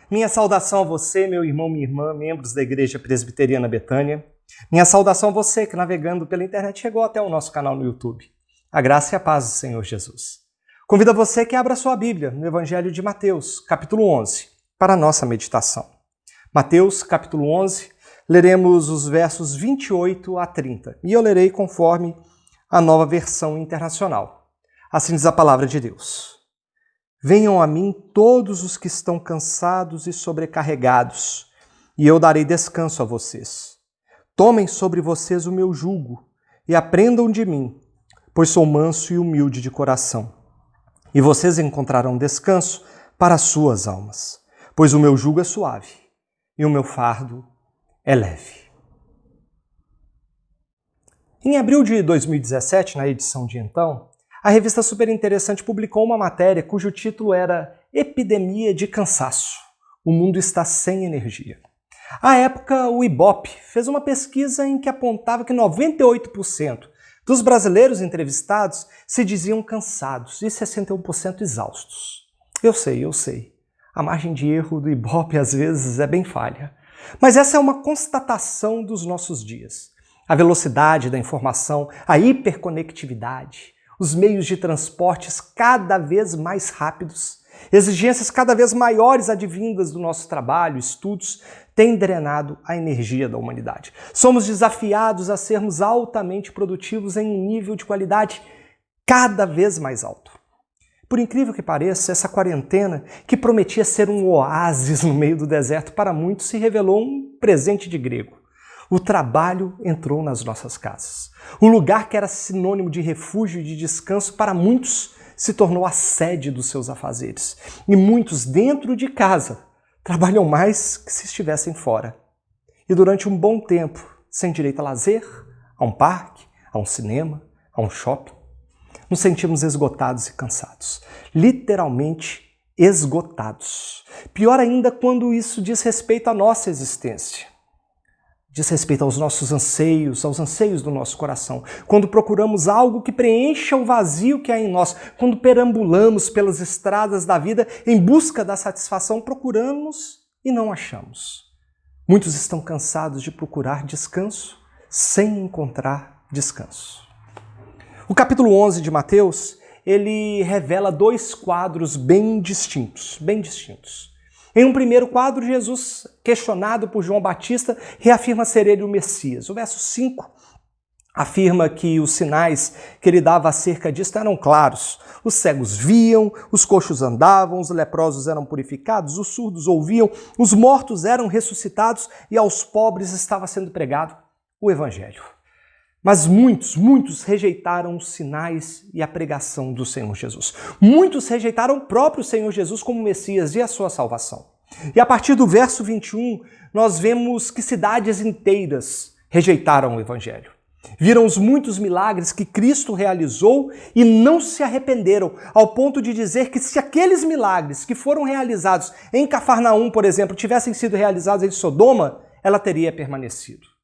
Minha saudação a você, meu irmão, minha irmã, membros da Igreja Presbiteriana Betânia. Minha saudação a você que, navegando pela internet, chegou até o nosso canal no YouTube. A graça e a paz do Senhor Jesus. Convido a você que abra sua Bíblia no Evangelho de Mateus, capítulo 11, para a nossa meditação. Mateus, capítulo 11, leremos os versos 28 a 30. E eu lerei conforme a Nova Versão Internacional. Assim diz a palavra de Deus. Venham a mim todos os que estão cansados e sobrecarregados, e eu darei descanso a vocês. Tomem sobre vocês o meu jugo e aprendam de mim, pois sou manso e humilde de coração. E vocês encontrarão descanso para as suas almas, pois o meu jugo é suave e o meu fardo é leve. Em abril de 2017, na edição de então, a revista Super Interessante publicou uma matéria cujo título era Epidemia de Cansaço. O mundo está sem energia. À época, o Ibope fez uma pesquisa em que apontava que 98% dos brasileiros entrevistados se diziam cansados e 61% exaustos. Eu sei. A margem de erro do Ibope às vezes é bem falha. Mas essa é uma constatação dos nossos dias. A velocidade da informação, a hiperconectividade, os meios de transportes cada vez mais rápidos, exigências cada vez maiores advindas do nosso trabalho, estudos, têm drenado a energia da humanidade. Somos desafiados a sermos altamente produtivos em um nível de qualidade cada vez mais alto. Por incrível que pareça, essa quarentena, que prometia ser um oásis no meio do deserto para muitos, se revelou um presente de grego. O trabalho entrou nas nossas casas. O lugar que era sinônimo de refúgio e de descanso para muitos se tornou a sede dos seus afazeres. E muitos dentro de casa trabalham mais que se estivessem fora. E durante um bom tempo, sem direito a lazer, a um parque, a um cinema, a um shopping, nos sentimos esgotados e cansados. Literalmente esgotados. Pior ainda quando isso diz respeito à nossa existência. Diz respeito aos nossos anseios, aos anseios do nosso coração. Quando procuramos algo que preencha o vazio que há em nós, quando perambulamos pelas estradas da vida em busca da satisfação, procuramos e não achamos. Muitos estão cansados de procurar descanso sem encontrar descanso. O capítulo 11 de Mateus, ele revela dois quadros bem distintos. Em um primeiro quadro, Jesus, questionado por João Batista, reafirma ser ele o Messias. O verso 5 afirma que os sinais que ele dava acerca disso eram claros. Os cegos viam, os coxos andavam, os leprosos eram purificados, os surdos ouviam, os mortos eram ressuscitados e aos pobres estava sendo pregado o Evangelho. Mas muitos rejeitaram os sinais e a pregação do Senhor Jesus. Muitos rejeitaram o próprio Senhor Jesus como Messias e a sua salvação. E a partir do verso 21, nós vemos que cidades inteiras rejeitaram o Evangelho. Viram os muitos milagres que Cristo realizou e não se arrependeram, ao ponto de dizer que se aqueles milagres que foram realizados em Cafarnaum, por exemplo, tivessem sido realizados em Sodoma, ela teria permanecido.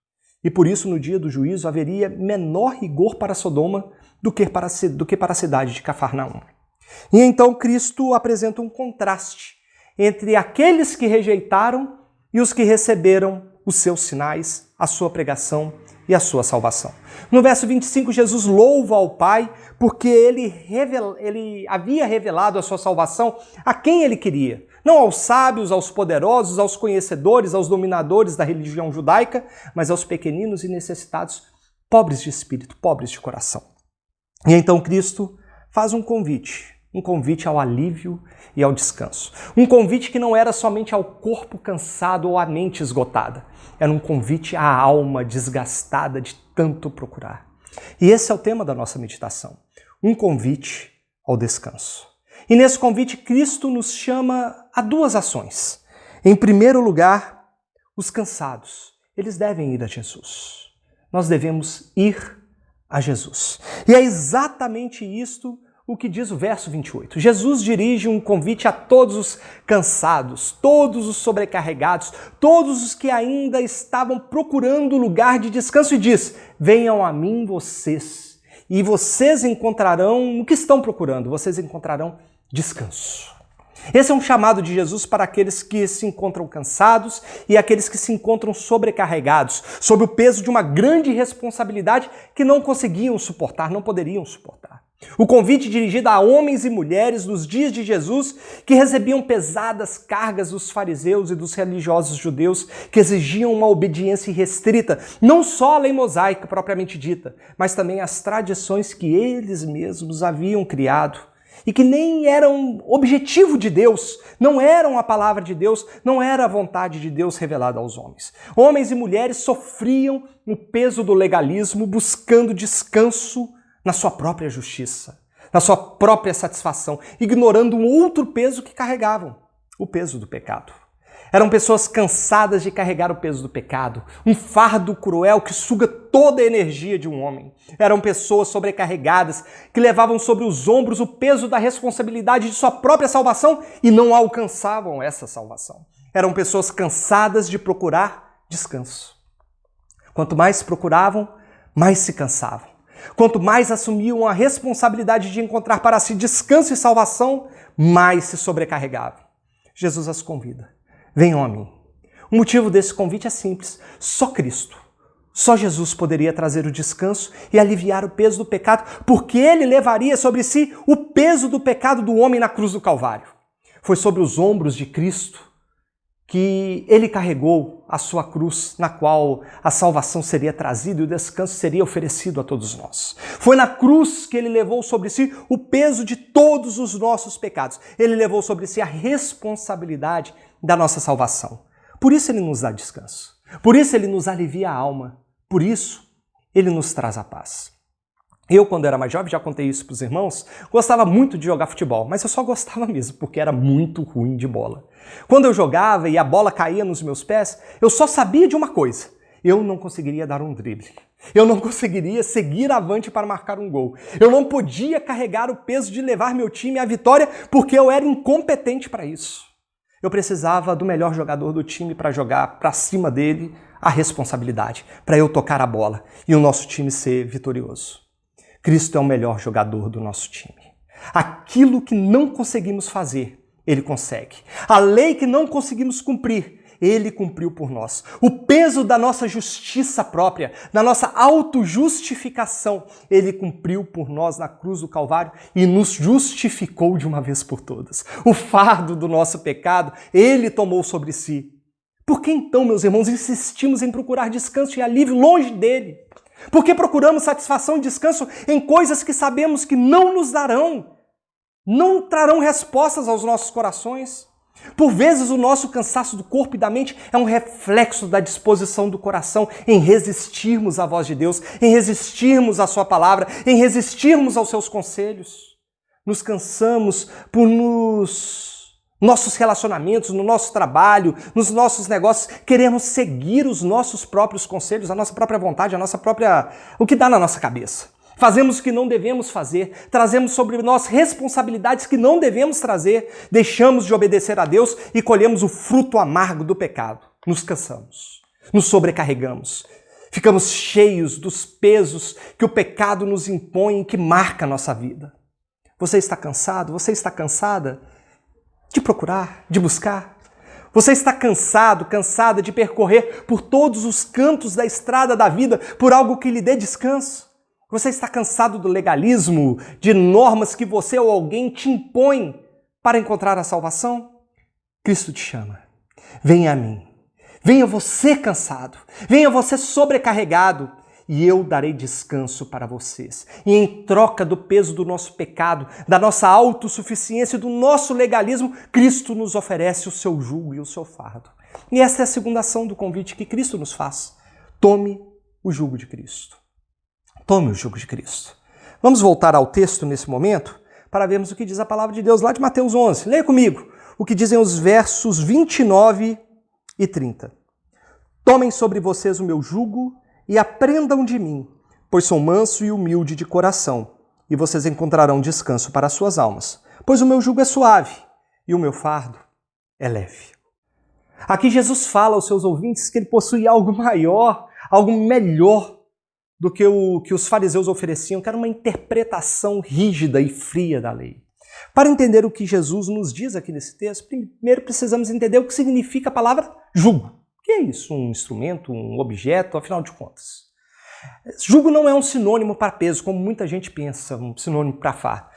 E por isso, no dia do juízo, haveria menor rigor para Sodoma do que para a cidade de Cafarnaum. E então Cristo apresenta um contraste entre aqueles que rejeitaram e os que receberam os seus sinais, a sua pregação e a sua salvação. No verso 25, Jesus louva ao Pai porque ele havia revelado a sua salvação a quem ele queria. Não aos sábios, aos poderosos, aos conhecedores, aos dominadores da religião judaica, mas aos pequeninos e necessitados, pobres de espírito, pobres de coração. E então Cristo faz um convite ao alívio e ao descanso. Um convite que não era somente ao corpo cansado ou à mente esgotada. Era um convite à alma desgastada de tanto procurar. E esse é o tema da nossa meditação. Um convite ao descanso. E nesse convite, Cristo nos chama a duas ações. Em primeiro lugar, os cansados. Eles devem ir a Jesus. Nós devemos ir a Jesus. E é exatamente isto o que diz o verso 28. Jesus dirige um convite a todos os cansados, todos os sobrecarregados, todos os que ainda estavam procurando lugar de descanso e diz: venham a mim vocês, e vocês encontrarão o que estão procurando, vocês encontrarão descanso. Esse é um chamado de Jesus para aqueles que se encontram cansados e aqueles que se encontram sobrecarregados, sob o peso de uma grande responsabilidade que não conseguiam suportar, não poderiam suportar. O convite dirigido a homens e mulheres nos dias de Jesus que recebiam pesadas cargas dos fariseus e dos religiosos judeus que exigiam uma obediência irrestrita, não só à lei mosaica propriamente dita, mas também às tradições que eles mesmos haviam criado e que nem eram objetivo de Deus, não eram a palavra de Deus, não era a vontade de Deus revelada aos homens. Homens e mulheres sofriam o peso do legalismo buscando descanso na sua própria justiça, na sua própria satisfação, ignorando um outro peso que carregavam, o peso do pecado. Eram pessoas cansadas de carregar o peso do pecado, um fardo cruel que suga toda a energia de um homem. Eram pessoas sobrecarregadas que levavam sobre os ombros o peso da responsabilidade de sua própria salvação e não alcançavam essa salvação. Eram pessoas cansadas de procurar descanso. Quanto mais procuravam, mais se cansavam. Quanto mais assumiam a responsabilidade de encontrar para si descanso e salvação, mais se sobrecarregavam. Jesus as convida. Venham a mim. O motivo desse convite é simples. Só Cristo, só Jesus poderia trazer o descanso e aliviar o peso do pecado, porque ele levaria sobre si o peso do pecado do homem na cruz do Calvário. Foi sobre os ombros de Cristo que ele carregou a sua cruz, na qual a salvação seria trazida e o descanso seria oferecido a todos nós. Foi na cruz que ele levou sobre si o peso de todos os nossos pecados. Ele levou sobre si a responsabilidade da nossa salvação. Por isso ele nos dá descanso. Por isso ele nos alivia a alma. Por isso ele nos traz a paz. Eu, quando era mais jovem, já contei isso para os irmãos, gostava muito de jogar futebol, mas eu só gostava mesmo, porque era muito ruim de bola. Quando eu jogava e a bola caía nos meus pés, eu só sabia de uma coisa: eu não conseguiria dar um drible. Eu não conseguiria seguir avante para marcar um gol. Eu não podia carregar o peso de levar meu time à vitória, porque eu era incompetente para isso. Eu precisava do melhor jogador do time para jogar para cima dele a responsabilidade, para eu tocar a bola e o nosso time ser vitorioso. Cristo é o melhor jogador do nosso time. Aquilo que não conseguimos fazer, ele consegue. A lei que não conseguimos cumprir, ele cumpriu por nós. O peso da nossa justiça própria, da nossa autojustificação, ele cumpriu por nós na cruz do Calvário e nos justificou de uma vez por todas. O fardo do nosso pecado, ele tomou sobre si. Por que então, meus irmãos, insistimos em procurar descanso e alívio longe dele? Por que procuramos satisfação e descanso em coisas que sabemos que não nos darão, não trarão respostas aos nossos corações? Por vezes o nosso cansaço do corpo e da mente é um reflexo da disposição do coração em resistirmos à voz de Deus, em resistirmos à sua palavra, em resistirmos aos seus conselhos. Nos cansamos por nossos relacionamentos, no nosso trabalho, nos nossos negócios, queremos seguir os nossos próprios conselhos, a nossa própria vontade, o que dá na nossa cabeça. Fazemos o que não devemos fazer, trazemos sobre nós responsabilidades que não devemos trazer, deixamos de obedecer a Deus e colhemos o fruto amargo do pecado. Nos cansamos, nos sobrecarregamos, ficamos cheios dos pesos que o pecado nos impõe e que marca a nossa vida. Você está cansado? Você está cansada de procurar, de buscar? Você está cansado, cansada de percorrer por todos os cantos da estrada da vida por algo que lhe dê descanso? Você está cansado do legalismo, de normas que você ou alguém te impõe para encontrar a salvação? Cristo te chama. Venha a mim. Venha você cansado. Venha você sobrecarregado. E eu darei descanso para vocês. E em troca do peso do nosso pecado, da nossa autossuficiência e do nosso legalismo, Cristo nos oferece o seu jugo e o seu fardo. E essa é a segunda ação do convite que Cristo nos faz. Tome o jugo de Cristo. Tome o jugo de Cristo. Vamos voltar ao texto nesse momento para vermos o que diz a palavra de Deus lá de Mateus 11. Leia comigo o que dizem os versos 29 e 30. Tomem sobre vocês o meu jugo e aprendam de mim, pois sou manso e humilde de coração, e vocês encontrarão descanso para as suas almas, pois o meu jugo é suave e o meu fardo é leve. Aqui Jesus fala aos seus ouvintes que ele possui algo maior, algo melhor do que o que os fariseus ofereciam, que era uma interpretação rígida e fria da lei. Para entender o que Jesus nos diz aqui nesse texto, primeiro precisamos entender o que significa a palavra jugo. O que é isso? Um instrumento, um objeto, afinal de contas? Jugo não é um sinônimo para peso, como muita gente pensa, um sinônimo para fardo.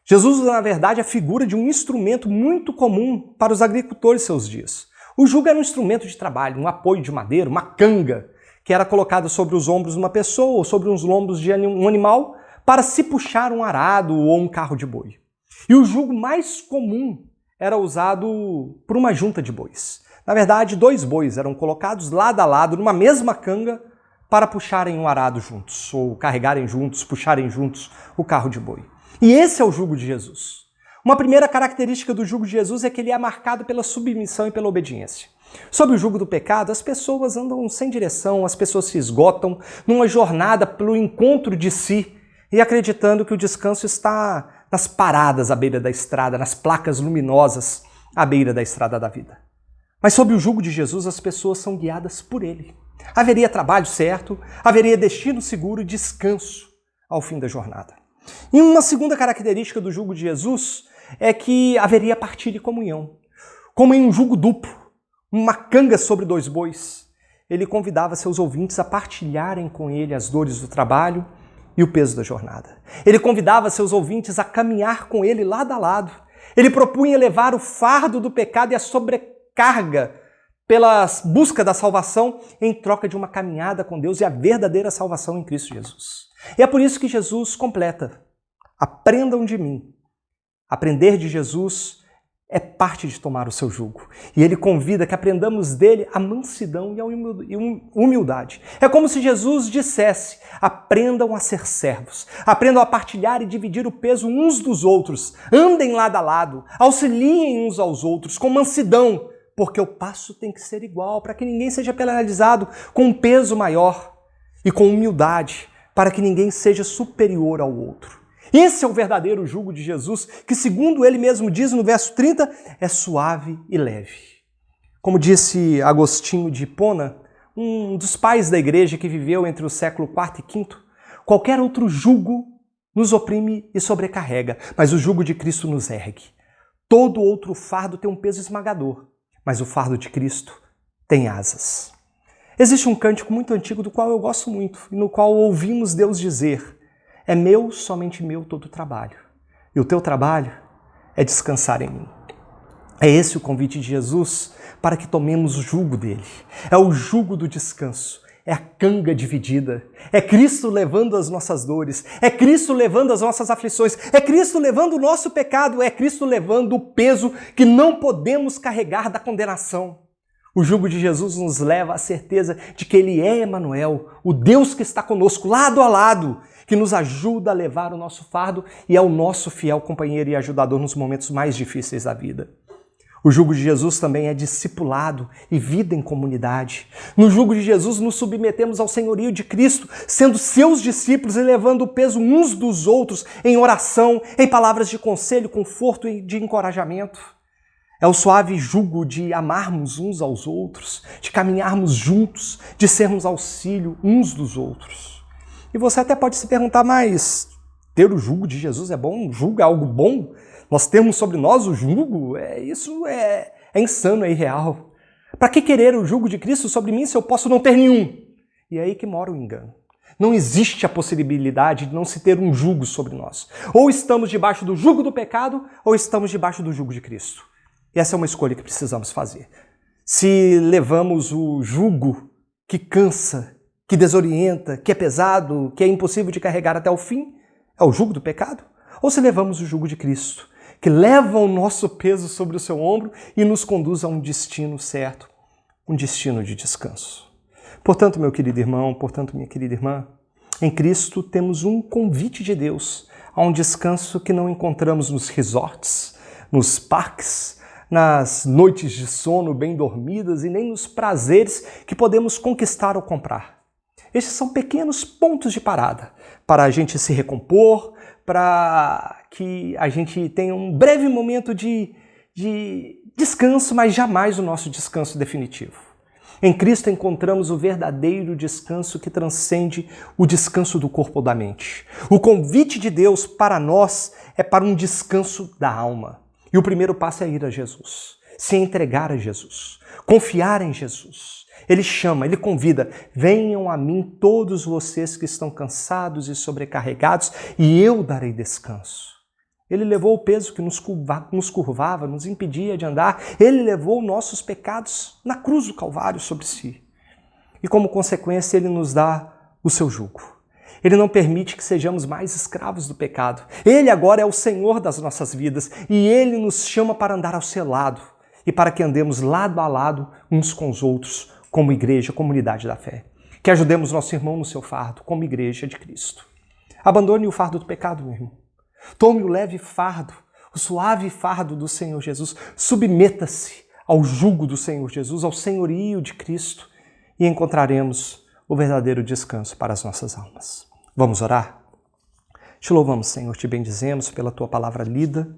Jesus usa, na verdade, a figura de um instrumento muito comum para os agricultores de seus dias. O jugo era um instrumento de trabalho, um apoio de madeira, uma canga, que era colocado sobre os ombros de uma pessoa ou sobre os lombos de um animal para se puxar um arado ou um carro de boi. E o jugo mais comum era usado por uma junta de bois. Na verdade, 2 bois eram colocados lado a lado numa mesma canga para puxarem um arado juntos, ou carregarem juntos, puxarem juntos o carro de boi. E esse é o jugo de Jesus. Uma primeira característica do jugo de Jesus é que ele é marcado pela submissão e pela obediência. Sob o jugo do pecado, as pessoas andam sem direção, as pessoas se esgotam numa jornada pelo encontro de si e acreditando que o descanso está nas paradas à beira da estrada, nas placas luminosas à beira da estrada da vida. Mas sob o jugo de Jesus, as pessoas são guiadas por ele. Haveria trabalho certo, haveria destino seguro e descanso ao fim da jornada. E uma segunda característica do jugo de Jesus é que haveria partilha e comunhão. Como em um jugo duplo, uma canga sobre 2 bois, ele convidava seus ouvintes a partilharem com ele as dores do trabalho e o peso da jornada. Ele convidava seus ouvintes a caminhar com ele lado a lado. Ele propunha levar o fardo do pecado e a sobrecarga pela busca da salvação em troca de uma caminhada com Deus e a verdadeira salvação em Cristo Jesus. E é por isso que Jesus completa: aprendam de mim. Aprender de Jesus é parte de tomar o seu jugo. E ele convida que aprendamos dele a mansidão e a humildade. É como se Jesus dissesse: aprendam a ser servos, aprendam a partilhar e dividir o peso uns dos outros, andem lado a lado, auxiliem uns aos outros com mansidão, porque o passo tem que ser igual, para que ninguém seja penalizado com um peso maior, e com humildade, para que ninguém seja superior ao outro. Esse é o verdadeiro jugo de Jesus, que, segundo ele mesmo diz no verso 30, é suave e leve. Como disse Agostinho de Hipona, um dos pais da igreja que viveu entre o século IV e V, qualquer outro jugo nos oprime e sobrecarrega, mas o jugo de Cristo nos ergue. Todo outro fardo tem um peso esmagador, mas o fardo de Cristo tem asas. Existe um cântico muito antigo do qual eu gosto muito, e no qual ouvimos Deus dizer: é meu, somente meu, todo o trabalho. E o teu trabalho é descansar em mim. É esse o convite de Jesus para que tomemos o jugo dele. É o jugo do descanso. É a canga dividida. É Cristo levando as nossas dores. É Cristo levando as nossas aflições. É Cristo levando o nosso pecado. É Cristo levando o peso que não podemos carregar da condenação. O jugo de Jesus nos leva à certeza de que ele é Emanuel, o Deus que está conosco, lado a lado, que nos ajuda a levar o nosso fardo e é o nosso fiel companheiro e ajudador nos momentos mais difíceis da vida. O jugo de Jesus também é discipulado e vida em comunidade. No jugo de Jesus nos submetemos ao senhorio de Cristo, sendo seus discípulos e levando o peso uns dos outros em oração, em palavras de conselho, conforto e de encorajamento. É o suave jugo de amarmos uns aos outros, de caminharmos juntos, de sermos auxílio uns dos outros. E você até pode se perguntar, mas ter o jugo de Jesus é bom? O jugo é algo bom? Nós temos sobre nós o jugo? Isso é insano, é irreal. Para que querer o jugo de Cristo sobre mim se eu posso não ter nenhum? E é aí que mora o engano. Não existe a possibilidade de não se ter um jugo sobre nós. Ou estamos debaixo do jugo do pecado, ou estamos debaixo do jugo de Cristo. E essa é uma escolha que precisamos fazer. Se levamos o jugo que cansa, que desorienta, que é pesado, que é impossível de carregar até o fim, é o jugo do pecado? Ou se levamos o jugo de Cristo, que leva o nosso peso sobre o seu ombro e nos conduz a um destino certo, um destino de descanso. Portanto, meu querido irmão, portanto, minha querida irmã, em Cristo temos um convite de Deus a um descanso que não encontramos nos resorts, nos parques, nas noites de sono bem dormidas e nem nos prazeres que podemos conquistar ou comprar. Estes são pequenos pontos de parada para a gente se recompor, para que a gente tenha um breve momento de descanso, mas jamais o nosso descanso definitivo. Em Cristo encontramos o verdadeiro descanso que transcende o descanso do corpo ou da mente. O convite de Deus para nós é para um descanso da alma. E o primeiro passo é ir a Jesus, se entregar a Jesus, confiar em Jesus. Ele chama, ele convida, venham a mim todos vocês que estão cansados e sobrecarregados e eu darei descanso. Ele levou o peso que nos curvava, nos impedia de andar. Ele levou nossos pecados na cruz do Calvário sobre si. E como consequência, ele nos dá o seu jugo. Ele não permite que sejamos mais escravos do pecado. Ele agora é o Senhor das nossas vidas e ele nos chama para andar ao seu lado e para que andemos lado a lado uns com os outros, como igreja, comunidade da fé. Que ajudemos nosso irmão no seu fardo, como igreja de Cristo. Abandone o fardo do pecado, meu irmão. Tome o leve fardo, o suave fardo do Senhor Jesus. Submeta-se ao jugo do Senhor Jesus, ao senhorio de Cristo e encontraremos o verdadeiro descanso para as nossas almas. Vamos orar? Te louvamos, Senhor, te bendizemos pela tua palavra lida,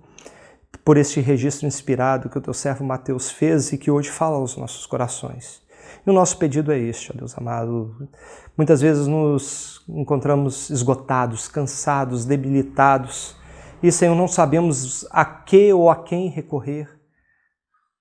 por este registro inspirado que o teu servo Mateus fez e que hoje fala aos nossos corações. E o nosso pedido é este, ó Deus amado. Muitas vezes nos encontramos esgotados, cansados, debilitados. E, Senhor, não sabemos a que ou a quem recorrer.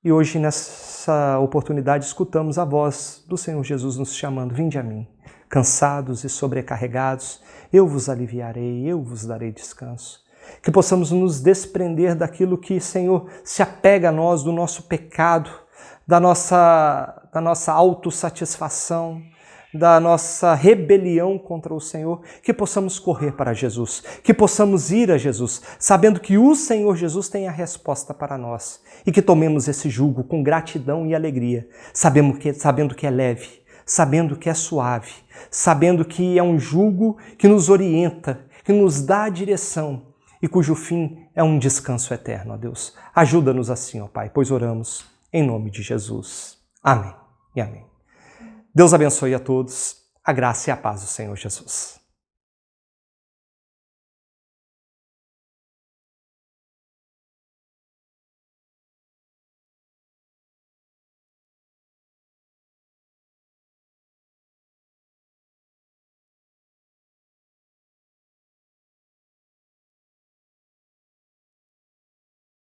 E hoje, nessa oportunidade, escutamos a voz do Senhor Jesus nos chamando. Vinde a mim, cansados e sobrecarregados, eu vos aliviarei, eu vos darei descanso. Que possamos nos desprender daquilo que, Senhor, se apega a nós, do nosso pecado, da nossa autossatisfação, da nossa rebelião contra o Senhor, que possamos correr para Jesus, que possamos ir a Jesus, sabendo que o Senhor Jesus tem a resposta para nós e que tomemos esse jugo com gratidão e alegria, sabendo que é leve, sabendo que é suave, sabendo que é um jugo que nos orienta, que nos dá a direção e cujo fim é um descanso eterno, ó Deus. Ajuda-nos assim, ó Pai, pois oramos em nome de Jesus. Amém e amém. Deus abençoe a todos, a graça e a paz do Senhor Jesus.